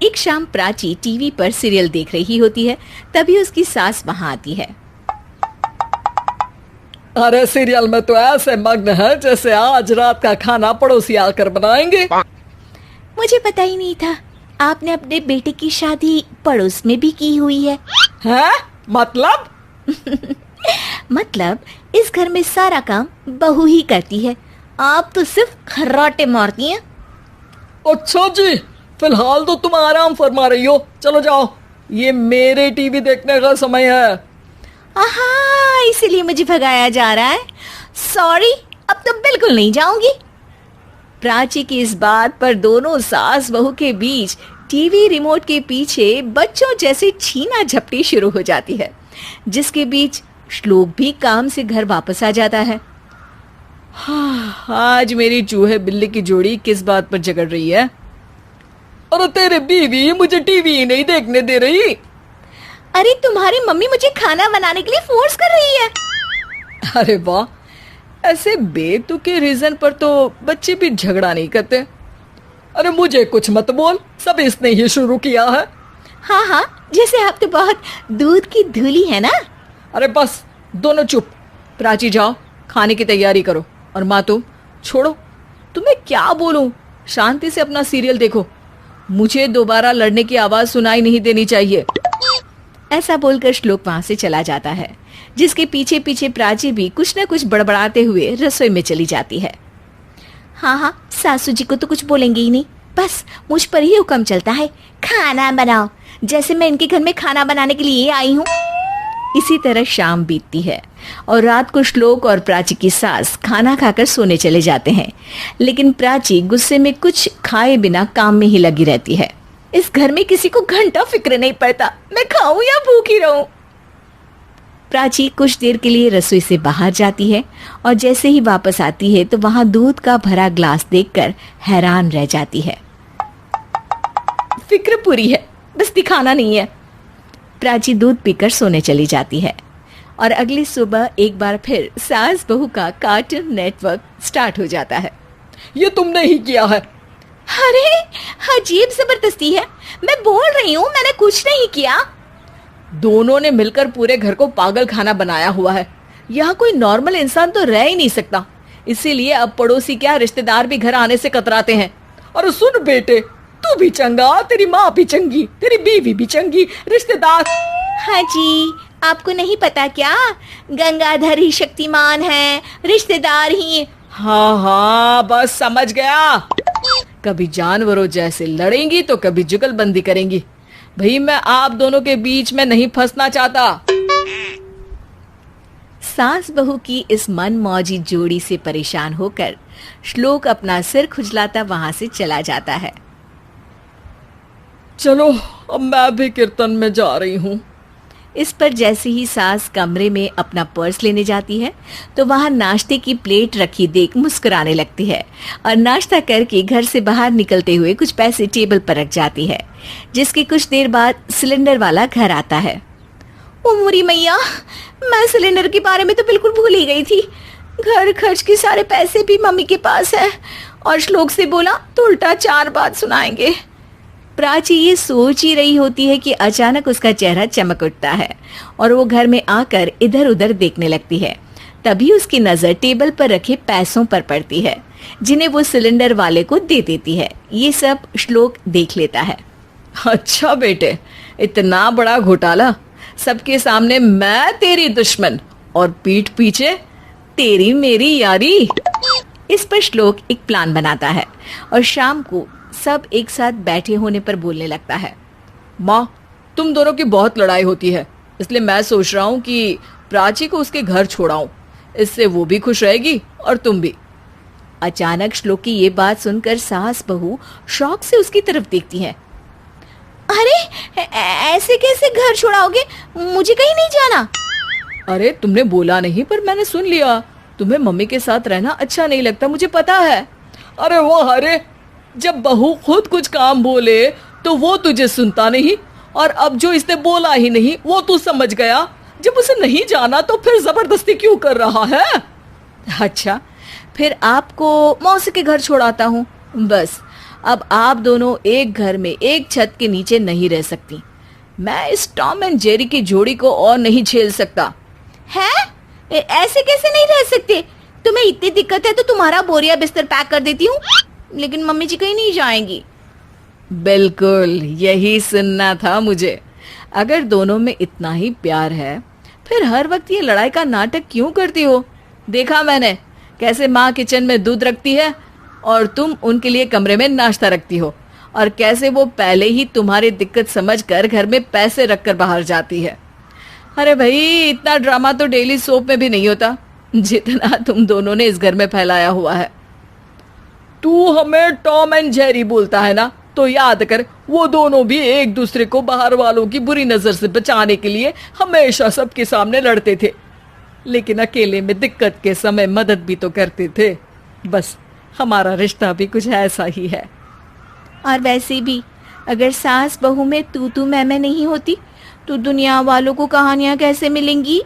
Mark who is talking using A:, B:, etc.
A: एक शाम प्राची टीवी पर सीरियल देख रही होती है। तभी उसकी सास वहां आती है।
B: अरे सीरियल में तो ऐसे मग्न है जैसे आज रात का खाना पड़ोसी आकर बनाएंगे।
A: मुझे पता ही नहीं था आपने अपने बेटे की शादी पड़ोस में भी की हुई है।
B: हैं? मतलब?
A: मतलब इस घर में सारा काम बहू ही करती है, आप तो सिर्फ खर्राटे मारती हैं।
B: अच्छा जी, फिलहाल तो तुम आराम फरमा रही हो, चलो जाओ, ये मेरे टीवी देखने का समय है।
A: आहा, इसीलिए मुझे भगाया जा रहा है। सॉरी, अब तो बिल्कुल नहीं जाऊंगी। प्राची की इस बात पर दोनों सास बहू के बीच टीवी रिमोट के पीछे बच्चों जैसे छीना झपटी शुरू हो जाती है, जिसके बीच श्लोक भी काम से घर वापस आ जाता है।
B: आज मेरी चूहे बिल्ली की जोड़ी किस बात पर झगड़ रही है? अरे तेरे बीवी मुझे टीवी नहीं देखने दे रही।
A: अरे तुम्हारी मम्मी मुझे खाना बनाने के लिए फोर्स कर रही है।
B: अरे वाह, ऐसे बेतुके रीजन पर तो बच्चे भी झगड़ा नहीं करते। अरे मुझे कुछ मत बोल, सब इसने ही शुरू किया है।
A: हाँ हाँ, जैसे आप तो बहुत दूध की धूली है ना।
B: अरे बस, दोनों चुप। प्राची जाओ, खाने की तैयारी करो। और माँ तुम छोड़ो, तुम्हें क्या बोलूं, शांति से अपना सीरियल देखो, मुझे दोबारा लड़ने की आवाज सुनाई नहीं देनी चाहिए।
A: ऐसा बोलकर श्लोक वहां से चला जाता है, जिसके पीछे पीछे प्राची भी कुछ न कुछ बड़बड़ाते हुए रसोई में चली जाती है। हाँ हाँ, सासू जी को तो कुछ बोलेंगे ही नहीं, बस मुझ पर ही हुक्म चलता है, खाना बनाओ, जैसे मैं इनके घर में खाना बनाने के लिए आई हूँ। इसी तरह शाम बीतती है और रात को श्लोक और प्राची की सास खाना खाकर सोने चले जाते हैं, लेकिन प्राची गुस्से में कुछ खाए बिना काम में ही लगी रहती है। इस घर में किसी को घंटा फिक्र नहीं पड़ता, मैं खाऊं या भूखी रहूं। प्राची कुछ देर के लिए रसोई से बाहर जाती है और जैसे ही वापस आती है तो वहां दूध का भरा ग्लास देखकर हैरान रह जाती है। फिक्र पूरी है, बस दिखाना नहीं है। प्राची दूध पीकर सोने चली जाती है और अगली सुबह एक बार फिर सास बहू का कार्टून नेटवर्क स्टार्ट हो जाता है।
B: ये तुमने ही किया है।
A: अरे अजीब जबरदस्ती है, मैं बोल रही हूँ मैंने कुछ नहीं किया।
B: दोनों ने मिलकर पूरे घर को पागल खाना बनाया हुआ है। यहाँ कोई नॉर्मल इंसान तो रह ही नहीं सकता, इसीलिए अब पड़ोसी क्या रिश्तेदार भी घर आने से कतराते हैं। और सुन बेटे, तू भी चंगा, तेरी माँ भी चंगी, तेरी बीवी भी चंगी, रिश्तेदार।
A: हाँ जी, आपको नहीं पता क्या, गंगाधर ही शक्तिमान है, रिश्तेदार ही।
B: हाँ हाँ, बस समझ गया। कभी जानवरों जैसे लड़ेंगी तो कभी जुगलबंदी करेंगी। भाई मैं आप दोनों के बीच में नहीं फंसना चाहता।
A: सास बहू की इस मनमौजी जोड़ी से परेशान होकर श्लोक अपना सिर खुजलाता वहां से चला जाता है।
B: चलो अब मैं भी कीर्तन में जा रही हूँ।
A: इस पर जैसे ही सास कमरे में अपना पर्स लेने जाती है तो वहां नाश्ते की प्लेट रखी देख मुस्कुराने लगती है और नाश्ता करके घर से बाहर निकलते हुए कुछ पैसे टेबल पर रख जाती है, जिसके कुछ देर बाद सिलेंडर वाला घर आता है। ओ मोरी मैया, मैं सिलेंडर के बारे में तो बिल्कुल भूल ही गई थी। घर खर्च के सारे पैसे भी मम्मी के पास है और श्लोक से बोला तो उल्टा 4 बात सुनाएंगे। प्राची ये सोच ही रही होती है कि अचानक उसका चेहरा चमक उठता है और वो घर में आकर इधर उधर देखने लगती है। तभी उसकी नजर टेबल पर रखे पैसों पर पड़ती है, जिन्हें वो सिलेंडर वाले को दे देती है। ये सब श्लोक देख लेता है।
B: अच्छा बेटे, इतना बड़ा घोटाला, सबके सामने मैं तेरी दुश्मन और पीठ पीछे तेरी मेरी यारी।
A: इस पर श्लोक एक प्लान बनाता है और शाम को सब एक साथ बैठे होने पर बोलने लगता है।
B: माँ, तुम दोनों की बहुत लड़ाई होती है, इसलिए मैं सोच रहा हूँ कि प्राची को उसके घर छोड़ाऊं, इससे वो भी खुश रहेगी और तुम भी।
A: अचानक श्लोक की ये बात सुनकर सास बहू शौक से उसकी तरफ देखती हैं। अरे ऐसे कैसे घर छोड़ाओगे, मुझे कहीं नहीं जाना।
B: अरे तुमने बोला नहीं पर मैंने सुन लिया, तुम्हें मम्मी के साथ रहना अच्छा नहीं लगता, मुझे पता है। अरे वो अरे, जब बहू खुद कुछ काम बोले तो वो तुझे सुनता नहीं, और अब जो इसने बोला ही नहीं वो तू समझ गया। जब उसे नहीं जाना तो फिर जबरदस्ती क्यों कर रहा है?
A: अच्छा, फिर आपको मौसी के घर छोड़ाता हूँ, बस
B: अब आप दोनों एक घर में एक छत के नीचे नहीं रह सकती। मैं इस टॉम एंड जेरी की जोड़ी को और नहीं झेल सकता।
A: है? ऐसे कैसे नहीं रह सकते? तुम्हें इतनी दिक्कत है तो तुम्हारा बोरिया बिस्तर पैक कर देती हूँ, लेकिन मम्मी जी कहीं नहीं जाएंगी।
B: बिल्कुल यही सुनना था मुझे। अगर दोनों में इतना ही प्यार है फिर हर वक्त ये लड़ाई का नाटक क्यों करती हो? देखा मैंने कैसे माँ किचन में दूध रखती है और तुम उनके लिए कमरे में नाश्ता रखती हो, और कैसे वो पहले ही तुम्हारी दिक्कत समझकर घर में पैसे रखकर बाहर जाती है। अरे भाई, इतना ड्रामा तो डेली सोप में भी नहीं होता जितना तुम दोनों ने इस घर में फैलाया हुआ है। तू हमें टॉम एंड जेरी बोलता है ना, तो याद कर वो दोनों भी एक दूसरे को बाहर वालों की बुरी नजर से बचाने के लिए हमेशा सबके सामने लड़ते थे, लेकिन अकेले में दिक्कत के समय मदद भी तो करते थे। बस हमारा रिश्ता भी कुछ ऐसा ही है।
A: और वैसे भी अगर सास बहू में तू मैं नहीं होती तो दुनिया वालों को कहानियां कैसे मिलेंगी?